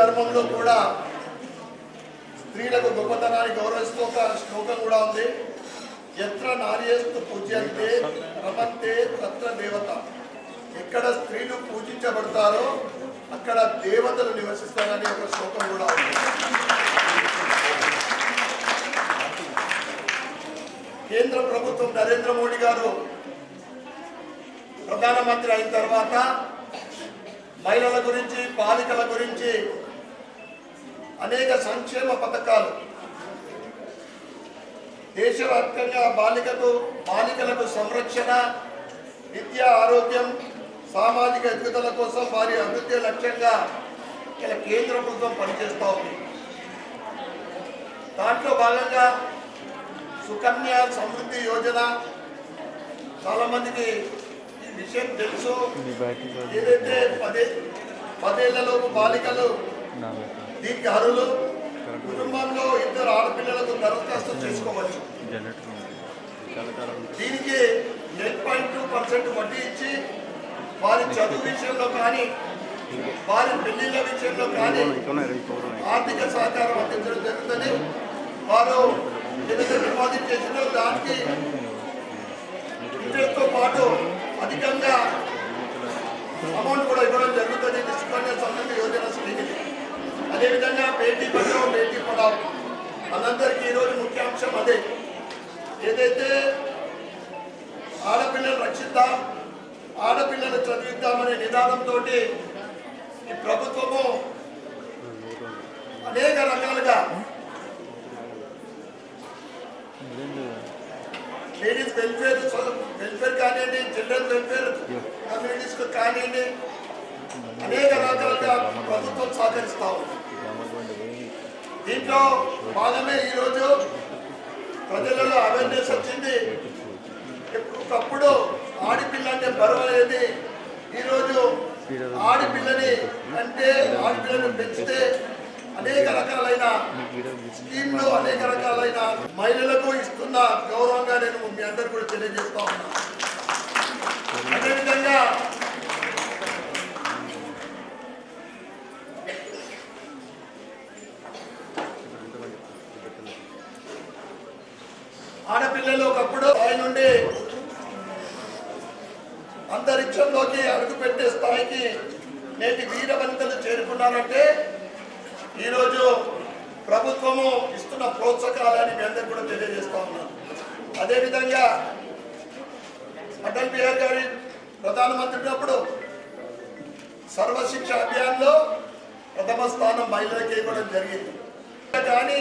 ధర్మంలో కూడా స్త్రీలకు గొప్పతనాన్ని గౌరవిస్తూ ఒక శ్లోకం కూడా ఉంది. ఎత్ర నార్యేస్తు పూజ్యంతే రమంతే తత్ర దేవత. ఎక్కడ స్త్రీలు పూజించబడతారో అక్కడ దేవతలు నివసిస్తారని ఒక శ్లోకం కూడా ఉంది. కేంద్ర ప్రభుత్వం నరేంద్ర మోడీ గారు ప్రధానమంత్రి అయిన తర్వాత మహిళల గురించి, బాలికల గురించి అనేక సంక్షేమ పథకాలు దేశవ్యాప్తంగా బాలికలకు సంరక్షణ, విద్య, ఆరోగ్యం, సామాజిక ఎదుగుదల కోసం వారి అభివృద్ధి లక్ష్యంగా ఇలా కేంద్ర ప్రభుత్వం పనిచేస్తూ ఉంది. దాంట్లో భాగంగా సుకన్య సమృద్ధి యోజన, చాలా మందికి ఈ విషయం తెలుసు. ఏదైతే 10 ఏళ్లలోపు బాలికలు దీనికి అర్హులు. కుటుంబంలో 2 ఆడపిల్లలకు దరఖాస్తు చేసుకోవచ్చు. దీనికి 8.2% వడ్డీ ఇచ్చి వారి చదువు విషయంలో కానీ, వారి పెళ్లిళ్ళ విషయంలో కానీ ఆర్థిక సహకారం అందించడం జరుగుతుంది. వారు ఏదైతే డిపాజిట్ చేసిందో దానికి ఇంట్రెస్ట్తో పాటు అధికంగా అమౌంట్ కూడా ఇవ్వడం జరుగుతుంది. సుకన్య సమృద్ధి యోజన స్కీమ్. అదేవిధంగా బేటీ బచావో బేటీ పడావో మనందరికీ ఈరోజు ముఖ్యాంశం అదే. ఏదైతే ఆడపిల్లలు రక్షిద్దాం, ఆడపిల్లలు చదివిద్దామనే నిదానంతో ఈ ప్రభుత్వము అనేక రకాలుగా లేడీస్ వెల్ఫేర్ కానివ్వండి, చిల్డ్రన్ వెల్ఫేర్ కమ్యూనిటీస్ కానివ్వండి, అనేక రకాలుగా ప్రభుత్వం సహకరిస్తా ఉంది. దీంట్లో భాగమే ఈరోజు ప్రజలలో అవేర్నెస్ వచ్చింది. ఒకప్పుడు ఆడపిల్ల అంటే బరువు అనేది, ఈరోజు ఆడపిల్లని అంటే ఆడపిల్లని పెంచితే అనేక రకాలైన స్కీమ్లు, అనేక రకాలైన మహిళలకు ఇస్తున్న గౌరవంగా నేను మీ అందరు కూడా తెలియజేస్తా ఉన్నా. అదేవిధంగా ఆడపిల్లలు ఒకప్పుడు స్థాయి నుండి అంతరిక్షంలోకి అడుగుపెట్టే స్థాయికి నేటి వీరవనితలు చేరుకున్నారంటే ఈరోజు ప్రభుత్వము ఇస్తున్న ప్రోత్సాహాలని మీ అందరికీ కూడా తెలియజేస్తా ఉన్నాను. అదేవిధంగా అటల్ బిహారీ గారి ప్రధానమంత్రి ఉన్నప్పుడు సర్వశిక్ష అభియాన్లో ప్రథమ స్థానం మహిళలకి ఇవ్వడం జరిగింది. కానీ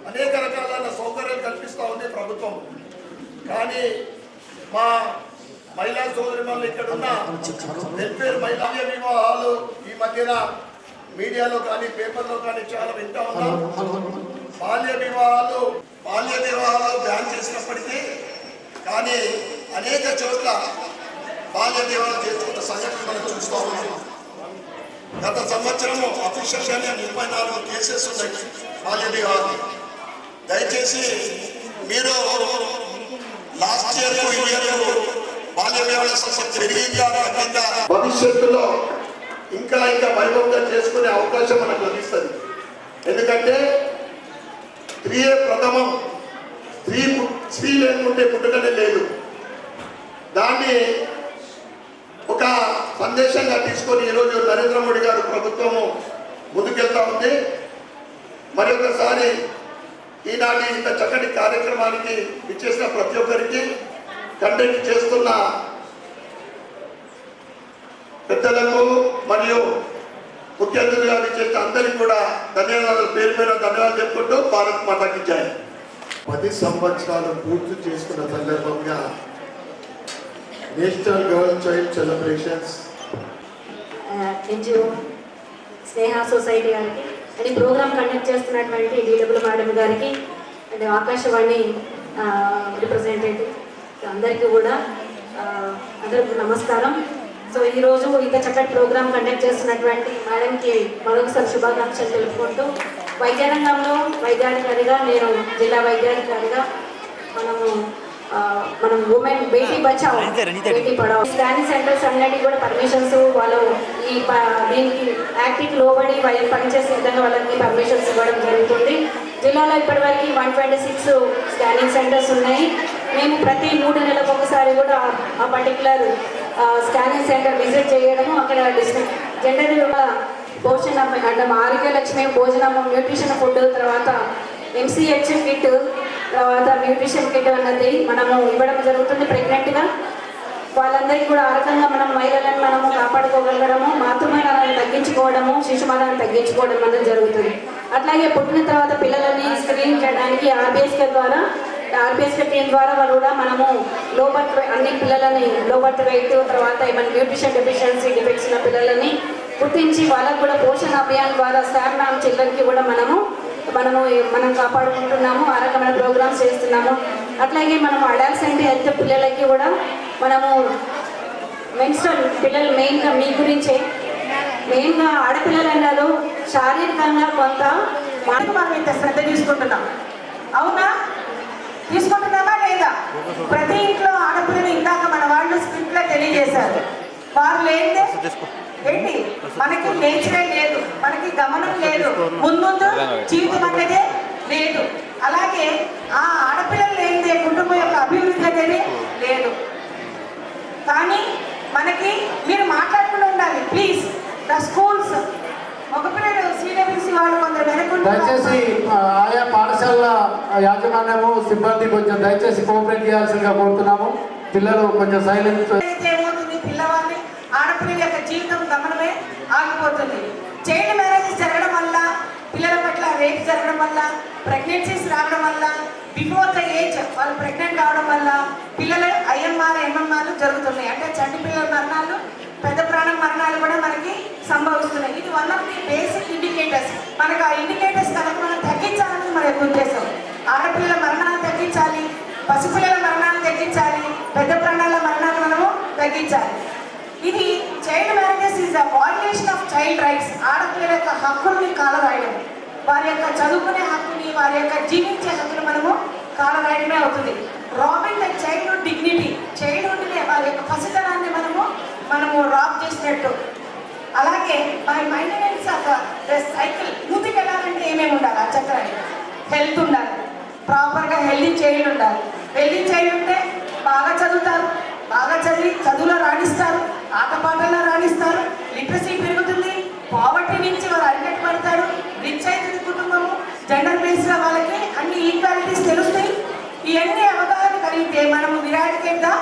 అనేక రకాలైన సౌకర్యాలు కల్పిస్తూ ఉంది ప్రభుత్వం. కానీ మా మహిళా సోదరిమణులు ఇక్కడున్న వెల్ఫేర్ మహిళా వివాహాలు ఈ మధ్యన మీడియాలో కానీ పేపర్లో కానీ చాలా వింటా ఉన్నాం. బాల్య వివాహాలు బ్యాన్ చేసినప్పటికీ కానీ అనేక చోట్ల బాల్య వివాహాలు చేసుకున్న సంఘటనలు మనం చూస్తూ ఉన్నాం. గత సంవత్సరము అఫీషియల్గానే 34 కేసెస్ ఉన్నాయి బాల్య వివాహాలు. దయచేసి మీరు లాస్ట్ ఇయర్ బాల్య వివాహాల సంఖ్య భవిష్యత్తులో ఇంకా వైభవంగా చేసుకునే అవకాశం మనకు లభిస్తుంది. ఎందుకంటే స్త్రీయే ప్రథమం. స్త్రీ లేకుంటే పుట్టుకనే లేదు. దాన్ని ఒక సందేశంగా తీసుకొని ఈరోజు నరేంద్ర మోడీ గారు ప్రభుత్వము ముందుకెళ్తా ఉంది. మరి ఒకసారి ఈనాటి ఇంత చక్కటి కార్యక్రమానికి ఇచ్చేసిన ప్రతి ఒక్కరికి, కండక్ట్ చేస్తున్న పెద్దలకు మరియు ముఖ్య అతిథిగా విచ్చేసిన అందరికీ కూడా ధన్యవాదాలు, పేరు ధన్యవాదాలు చెప్పుకుంటూ భారత్ మాతాకి జై. 10 సంవత్సరాలు పూర్తి చేసుకున్న సందర్భంగా national girl child celebrations NGO Sneha society గారికి అండ్ ప్రోగ్రామ్ కండక్ట్ చేస్తున్నటువంటి డిడబ్ల్యూ మేడం గారికి అండ్ ఆకాశవాణి రిప్రజెంటేటివ్ అందరికీ కూడా అందరికీ నమస్కారం. సో ఈరోజు ఇంత చక్కటి ప్రోగ్రామ్ కండక్ట్ చేస్తున్నటువంటి మేడంకి మరొకసారి శుభాకాంక్షలు తెలుపుకుంటూ, వైద్య రంగంలో వైద్యాధికారిగా, నేను జిల్లా వైద్యాధికారిగా మనము మనం women Beti Bachao Beti Padhao scanning centres అన్నిటికీ కూడా పర్మిషన్స్ వాళ్ళు దీనికి యాక్టివ్ లోబడి వాళ్ళు పనిచేసే విధంగా వాళ్ళకి పర్మిషన్స్ ఇవ్వడం జరుగుతుంది. జిల్లాలో ఇప్పటివరకు 126 స్కానింగ్ సెంటర్స్ ఉన్నాయి. మేము ప్రతి 3 నెలలకు ఒకసారి కూడా ఆ పర్టికులర్ స్కానింగ్ సెంటర్ విజిట్ చేయడము, అక్కడ జెండర్ పోషణ అంటే ఆరోగ్య లక్ష్మి భోజనము, న్యూట్రిషన్ ఫుడ్, తర్వాత MCH కిట్, తర్వాత న్యూట్రిషన్ కిట్ అన్నది మనము ఇవ్వడం జరుగుతుంది. ప్రెగ్నెంట్గా వాళ్ళందరికీ కూడా ఆ రకంగా మనం మహిళలను మనము కాపాడుకోగలగడము, మాతృమరణాలను తగ్గించుకోవడము, శిశుమరణాలను తగ్గించుకోవడం అనేది జరుగుతుంది. అట్లాగే పుట్టిన తర్వాత పిల్లలని స్క్రీన్ చేయడానికి ఆర్బీఎస్కే టీం ద్వారా వాళ్ళు కూడా మనము లో బర్త్ అన్ని పిల్లలని లో బర్త్ వెయిట్, తర్వాత ఏమైనా న్యూట్రిషన్ డెఫిషియన్సీ డిఫెక్ట్స్ ఉన్న పిల్లలని గుర్తించి వాళ్ళకు కూడా పోషణ అభియాన్ ద్వారా శామ్ చిల్డ్రన్కి కూడా మనం కాపాడుకుంటున్నాము. ఆ రకమైన ప్రోగ్రామ్స్ చేస్తున్నాము. అట్లాగే మనము అడాల్సెంట్ హెల్త్ పిల్లలకి కూడా మనము మెన్స్ట్రల్ పిల్లలు మెయిన్గా మీ గురించే మెయిన్గా ఆడపిల్లలు అన్నారు శారీరకంగా కొంత మనం ఇంత శ్రద్ధ తీసుకుంటున్నాం. అవునా? తీసుకుంటున్నామా లేదా? ప్రతి ఇంట్లో ఆడపిల్లని ఇందాక మన వాళ్ళు స్క్రిప్ట్లో తెలియజేశారు. వారు లేదే ఏంటి, మనకి నేచరే లేదు, మనకి గమనం లేదు, ముందు జీవితం అనేదే లేదు. అలాగే ఆ ఆడపిల్లలు లేనిదే కుటుంబం యొక్క అభివృద్ధి అనేది లేదు. కానీ మనకి మీరు మాట్లాడుకుంటూ ఉండాలి ప్లీజ్. ద స్కూల్స్ మగపిల్లలు CWC వాళ్ళు కొందరు వెనుకుంటున్నారు. దయచేసి ఆయా పాఠశాలల యాజమాన్యము సిబ్బంది కొంచెం దయచేసి కోఆపరేట్ చేయాల్సిందిగా కోరుతున్నాము. పిల్లలు కొంచెం సైలెంట్. ఏమవుతుంది, పిల్లవాడిని ఆడపిల్లల యొక్క జీవితం గమనమే ఆగిపోతుంది. చైల్డ్ మ్యారేజెస్ జరగడం వల్ల, పిల్లల పట్ల రేప్ జరగడం వల్ల, ప్రెగ్నెన్సీస్ రావడం వల్ల, బిఫోర్ ద ఏజ్ వాళ్ళు ప్రెగ్నెంట్ కావడం వల్ల పిల్లలు IMR, MMR జరుగుతున్నాయి. అంటే చంటి పిల్లల మరణాలు, పెద్ద ప్రాణ మరణాలు కూడా మనకి సంభవిస్తున్నాయి. ఇది one of the basic indicators. మనకు ఆ ఇండికేటర్స్ కనుక మనం తగ్గించాలని మన యొక్క ఉద్దేశం. ఆడపిల్లల మరణాలు తగ్గించాలి, పసిపిల్లల మరణాలు తగ్గించాలి, పెద్ద ప్రాణాల మరణాలు మనము తగ్గించాలి. ఇది child marriages is the violation of child rights. ఆడపిల్లల యొక్క హక్కుల్ని కాలరాయడం, వారి యొక్క చదువుకునే హక్కుని, వారి యొక్క జీవించే హక్కులు మనము కాలరాయడమే అవుతుంది. రాబింగ్ ద చైల్డ్హుడ్ డిగ్నిటీ, చైల్డ్హుడ్ని వారి యొక్క పసితనాన్ని మనము రాబ్ చేసినట్టు. అలాగే by maintenance of the cycle, ముందుకు వెళ్ళాలంటే ఏమేమి ఉండాలి? ఆ చక్రాన్ని హెల్త్ ఉండాలి, ప్రాపర్గా హెల్దీ చైల్డ్ ఉండాలి. హెల్దీ చైల్డ్ ఉంటే బాగా చదువుతారు, బాగా చదువులో రాణిస్తారు, ఆటపాటల్లో రాణిస్తారు, లిటరసీ పెరుగుతుంది, పావర్టీ నుంచి వారు అరికట్టబడతారు, రిచ్ అవుతుంది కుటుంబము, జెండర్ బేస్గా వాళ్ళకి అన్ని ఈక్వాలిటీస్ తెలుస్తాయి. ఇవన్నీ అవగాహన కలిగితే మనము విరాటికేట్గా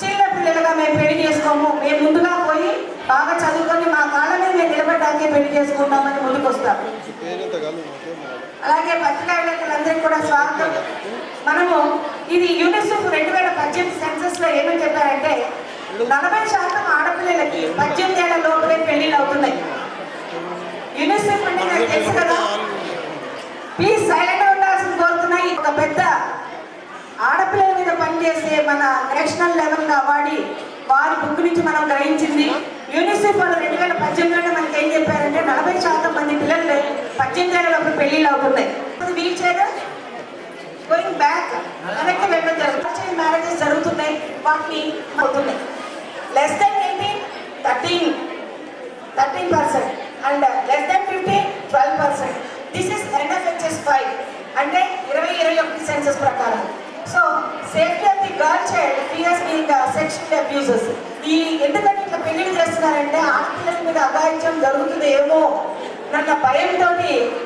చిన్న పిల్లలుగా మేము పెళ్లి చేసుకోము, మేము ముందుగా పోయి బాగా చదువుకొని మా కాళ్ళనే మేము నిలబడ్డాకే పెళ్లి చేసుకుంటామని ముందుకు వస్తాం. అలాగే పత్రికా విలేకరులందరికీ కూడా స్వాగతం. మనము ఇది యూనిసెఫ్ 2018 సెన్సస్లో ఏమని చెప్పారంటే 40% ఆడపిల్లలకి 18 ఏళ్ల లోపలే పెళ్లిళ్ళు అవుతున్నాయి. యూనిసెఫ్ అంటే నాకు తెలుసు కదా. ప్లీజ్ సైలెంట్గా ఉండాల్సింది కోరుతున్నాయి. ఒక పెద్ద ఆడపిల్లల మీద పనిచేసే మన నేషనల్ లెవెల్లో అవార్డు వారి బుక్ నుంచి మనం గ్రహించింది. యూనిసెఫ్ వాళ్ళు 2018లో మనకి ఏం చెప్పారంటే 40% మంది పిల్లలు 18 ఏళ్ల లోపల పెళ్లిళ్ళు అవుతున్నాయి. వీల్ చైర్ గోయింగ్ బ్యాక్ వెనక్కి వెళ్ళడం జరుగుతుంది. మ్యారేజెస్ జరుగుతున్నాయి, వాటిని అవుతున్నాయి. Less than 18 13% and less than 15 12%. This is NFHS 5 అంటే 2021 సెన్సస్ ప్రకారం. So safety of the girl child fears being sexual abuses. ఈ ఎందుకంటే ఇట్లా పెళ్లిళ్ళు చేస్తున్నారంటే ఆడపిల్లల మీద అఘాయిత్యం జరుగుతుంది ఏమో అన్న భయంతో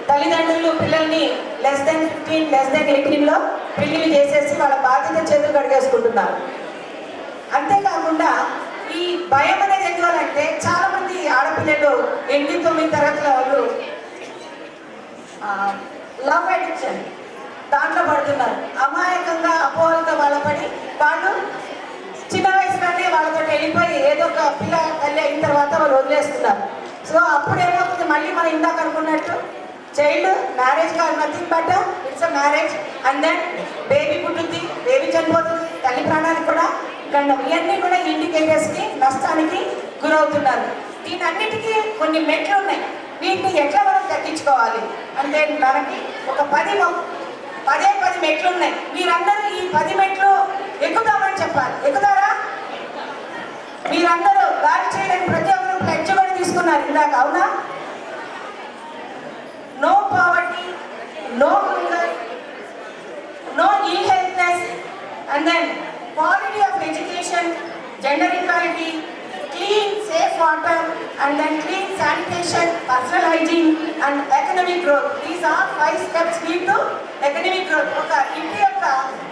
తల్లిదండ్రులు పిల్లల్ని లెస్ దెన్ 15 లెస్ దెన్ 18లో పెళ్లిళ్ళు చేసేసి వాళ్ళ బాధ్యత చేతులు కడిగేసుకుంటున్నారు. అంతేకాకుండా ఈ భయం అనేది ఎందువల్లంటే చాలా మంది ఆడపిల్లలు 8-9 తరగతుల వాళ్ళు లవ్ అడిక్షన్ దాంట్లో పడుతున్నారు. అమాయకంగా అపోహలతో వాళ్ళపడి వాళ్ళు చిన్న వయసులోనే వాళ్ళతో వెళ్ళిపోయి ఏదో ఒక పిల్ల తల్లి అయిన తర్వాత వాళ్ళు వదిలేస్తున్నారు. సో అప్పుడు ఏమవుతుంది, మళ్ళీ మనం ఇందాక అనుకున్నట్టు చైల్డ్ మ్యారేజ్ కాదు, nothing but it's a marriage. And then baby పుట్టుద్ది, బేబీ చనిపోతుంది, తల్లి ప్రాణానికి కూడా గండం. ఇవన్నీ కూడా ఇండికేటర్స్కి నష్టానికి గురవుతున్నారు. దీనన్నిటికీ కొన్ని మెట్లు ఉన్నాయి. వీటిని ఎట్లా మనం తగ్గించుకోవాలి అంటే మనకి ఒక 10 మెట్లు ఉన్నాయి. మీరందరూ ఈ 10 మెట్లు ఎక్కుదామని చెప్పాలి. ఎక్కుతారా? మీరందరూ దాడి చేయడానికి ప్రతి ఒక్కరు ప్లెడ్జ్ కూడా తీసుకున్నారు ఇందాక, అవునా? No poverty, no hunger, no ill healthness, and then quality of education, gender equality, clean safe water, and then clean sanitation, personal hygiene, and economic growth. These are 5 steps lead to economic growth. ఒక ఇంటి యొక్క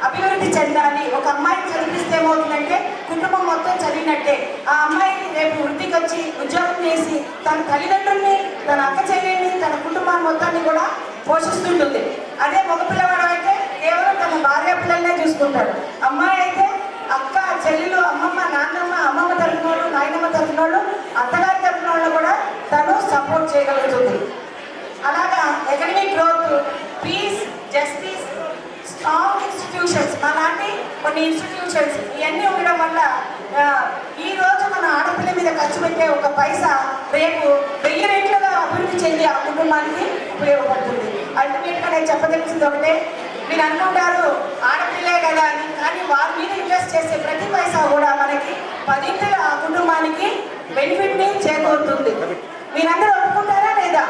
అభివృద్ధి చెందాలి. ఒక అమ్మాయిని చదివిస్తే ఏమవుతుందంటే కుటుంబం మొత్తం చదివినట్టే. ఆ అమ్మాయిని రేపు వృత్తికి వచ్చి ఉద్యోగం చేసి తన తల్లిదండ్రుల్ని, తన అక్క చెల్లెల్ని, తన కుటుంబాన్ని మొత్తాన్ని కూడా పోషిస్తుంటుంది. అదే మగ పిల్లవాడు అయితే కేవలం తన భార్య పిల్లలనే చూసుకుంటాడు. అమ్మాయి అయితే అక్క, చెల్లెలు, అమ్మమ్మ, నాన్నమ్మ, అమ్మమ్మ తరఫున వాళ్ళు, నాయనమ్మ తరఫున వాళ్ళు, అత్తగారి తరఫున వాళ్ళు కూడా తను సపోర్ట్ చేయగలుగుతుంది. అలాగా economic growth, peace, justice, strong institutions, అలాంటి కొన్ని ఇన్స్టిట్యూషన్స్ ఇవన్నీ ఉండడం వల్ల ఈ రోజు మన ఆడపిల్ల మీద ఖర్చు పెట్టే ఒక పైసా రేపు 1000 రెట్లుగా అభివృద్ధి చెంది ఆ కుటుంబానికి ఉపయోగపడుతుంది. అల్టిమేట్గా నేను చెప్పదలిసింది ఒకటే, మీరు అనుకుంటారు ఆడపిల్లే కదా అని, కానీ వారి మీద ఇన్వెస్ట్ చేసే ప్రతి పైసా కూడా మనకి 10 ఆ కుటుంబానికి బెనిఫిట్ని చేకూరుతుంది. మీరందరూ ఒప్పుకుంటారా లేదా?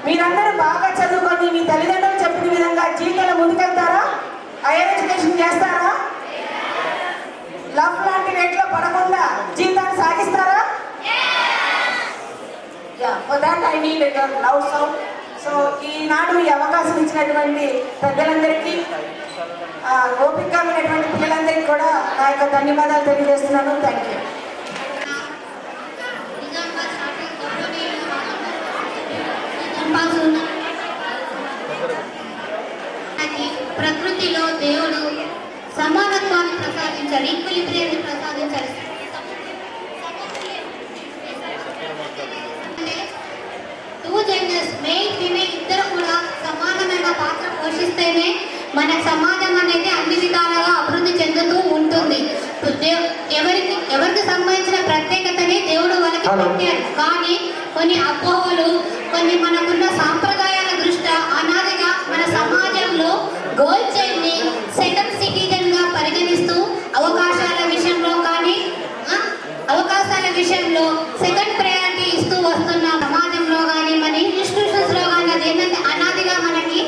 మీరందరూ బాగా చదువుకొని మీ తల్లిదండ్రులు చెప్పిన విధంగా జీవితంలో ముందుకెళ్తారా? హైయర్ ఎడ్యుకేషన్ చేస్తారా? లవ్ లాంటి రేట్లో పడకుండా జీవితాన్ని సాగిస్తారా? For that I need love sound. So ఈనాడు ఈ అవకాశం ఇచ్చినటువంటి పెద్దలందరికీ, ఓపికగా ఉన్నటువంటి పిల్లలందరికీ కూడా నా యొక్క ధన్యవాదాలు తెలియజేస్తున్నాను. Thank you. ప్రకృతిలో దేవుడు సమానత్వాన్ని ప్రసాదించాడు, ఈక్విలిబ్రియాన్ని ప్రసాదించాడు. టూ జెండర్స్, మేల్ ఫీమేల్ ఇద్దరు కూడా సమానమైన పాత్ర పోషిస్తేనే మన సమాజం అనేది అన్ని విధాలుగా అభివృద్ధి చెందుతూ ఉంటుంది. ఎవరికి సంబంధించిన ప్రత్యేకతని దేవుడు వాళ్ళకి పెట్టారు. కానీ కొన్ని అపోహలు, కొన్ని మనకున్న సాంప్రదాయాల దృష్ట్యా అనాదిగా మన సమాజంలో గర్ల్ చైల్డ్ ని సెకండ్ సిటిజన్ గా పరిగణిస్తూ అవకాశాల విషయంలో సెకండ్ ప్రయారిటీ ఇస్తూ వస్తున్న సమాజంలో కానీ మన ఇన్స్టిట్యూషన్స్ లో కానీ అది ఏంటంటే అనాదిగా మనకి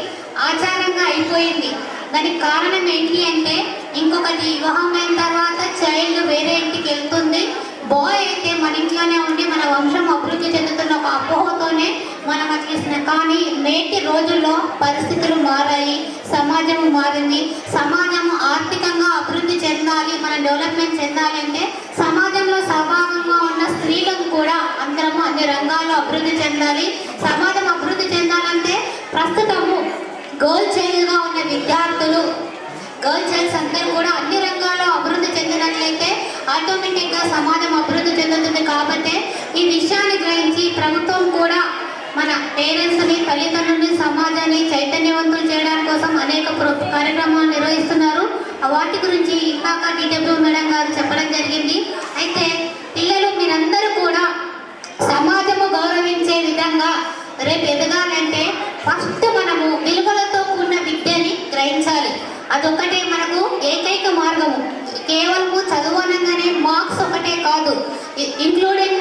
ఆచారంగా అయిపోయింది. దానికి కారణం ఏంటి అంటే, ఇంకొకటి వివాహం అయిన తర్వాత చైల్డ్ వేరే ఇంటికి వెళ్తుంది, బాయ్ అయితే మన ఇంట్లోనే ఉండి మన వంశం అభివృద్ధి చెందుతున్న ఒక అపోహతోనే మనం అట్లేస్తున్నాం. కానీ నేటి రోజుల్లో పరిస్థితులు మారాయి, సమాజం మారింది. సమాజం ఆర్థికంగా అభివృద్ధి చెందాలి, మన డెవలప్మెంట్ చెందాలి అంటే సమాజంలో సభాగంగా ఉన్న స్త్రీలకు కూడా అందరము అన్ని రంగాల్లో అభివృద్ధి చెందాలి. సమాజం అభివృద్ధి చెందాలంటే ప్రస్తుతము గర్ల్ చైల్డ్గా ఉన్న విద్యార్థులు, గర్ల్ చైల్డ్స్ అందరూ కూడా అన్ని రంగాల్లో అభివృద్ధి చెందినట్లయితే ఆటోమేటిక్గా సమాజం అభివృద్ధి చెందుతుంది. కాబట్టి ఈ విషయాన్ని గ్రహించి ప్రభుత్వం కూడా మన పేరెంట్స్ని, తల్లిదండ్రులని, సమాజాన్ని చైతన్యవంతులు చేయడానికి కోసం అనేక కార్యక్రమాలు నిర్వహిస్తున్నారు. వాటి గురించి ఇందాక DW మేడం గారు చెప్పడం జరిగింది. అయితే పిల్లలు మీరందరూ కూడా సమాజము గౌరవించే విధంగా రేపు ఎదగాలంటే ఫస్ట్ మనము విలువలతో కూడిన విద్యని గ్రహించాలి. అదొక్కటే మనకు ఏకైక మార్గము. కేవలము చదువు అనగానే మార్క్స్ ఒకటే కాదు, ఇంక్లూడింగ్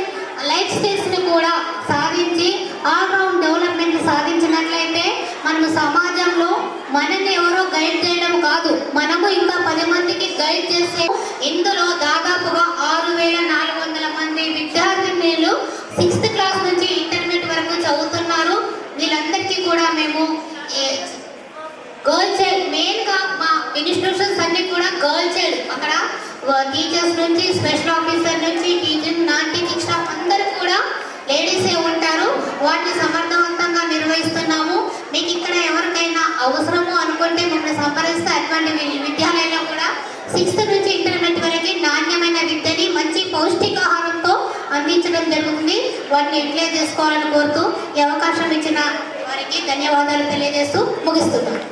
లైఫ్ స్కిల్స్ని కూడా సాధించి ఆల్రౌండ్ డెవలప్మెంట్ సాధించినట్లయితే మనము సమాజంలో మనల్ని ఎవరో గైడ్ చేయడం కాదు, మనము ఇంకా 10 మందికి గైడ్ చేసే. ఇందులో దాదాపుగా 6400 మంది విద్యార్థినులు 6th క్లాస్ నుంచి ఇంటర్మీడియట్ వరకు చదువుతున్నారు. వీళ్ళందరికీ కూడా మేము గర్ల్ చైల్డ్, మెయిన్గా మా ఇన్స్టిట్యూషన్స్ అన్ని కూడా గర్ల్ చైల్డ్, అక్కడ టీచర్స్ నుంచి స్పెషల్ ఆఫీసర్ నుంచి టీచింగ్, నాన్ టీచింగ్ స్టాఫ్ అందరూ కూడా లేడీసే ఉంటారు. వాటిని సమర్థవంతంగా నిర్వహిస్తున్నాము. మీకు ఇక్కడ ఎవరికైనా అవసరము అనుకుంటే మమ్మల్ని సంప్రదిస్తే అటువంటి విద్యాలయాల్లో కూడా 6th నుంచి ఇంటర్మీడియట్ వరకు నాణ్యమైన విద్యని మంచి పౌష్టికాహారంతో అందించడం జరుగుతుంది. వాటిని యూటిలైజ్ చేసుకోవాలని కోరుతూ ఈ అవకాశం ఇచ్చిన వారికి ధన్యవాదాలు తెలియజేస్తూ ముగిస్తున్నాను.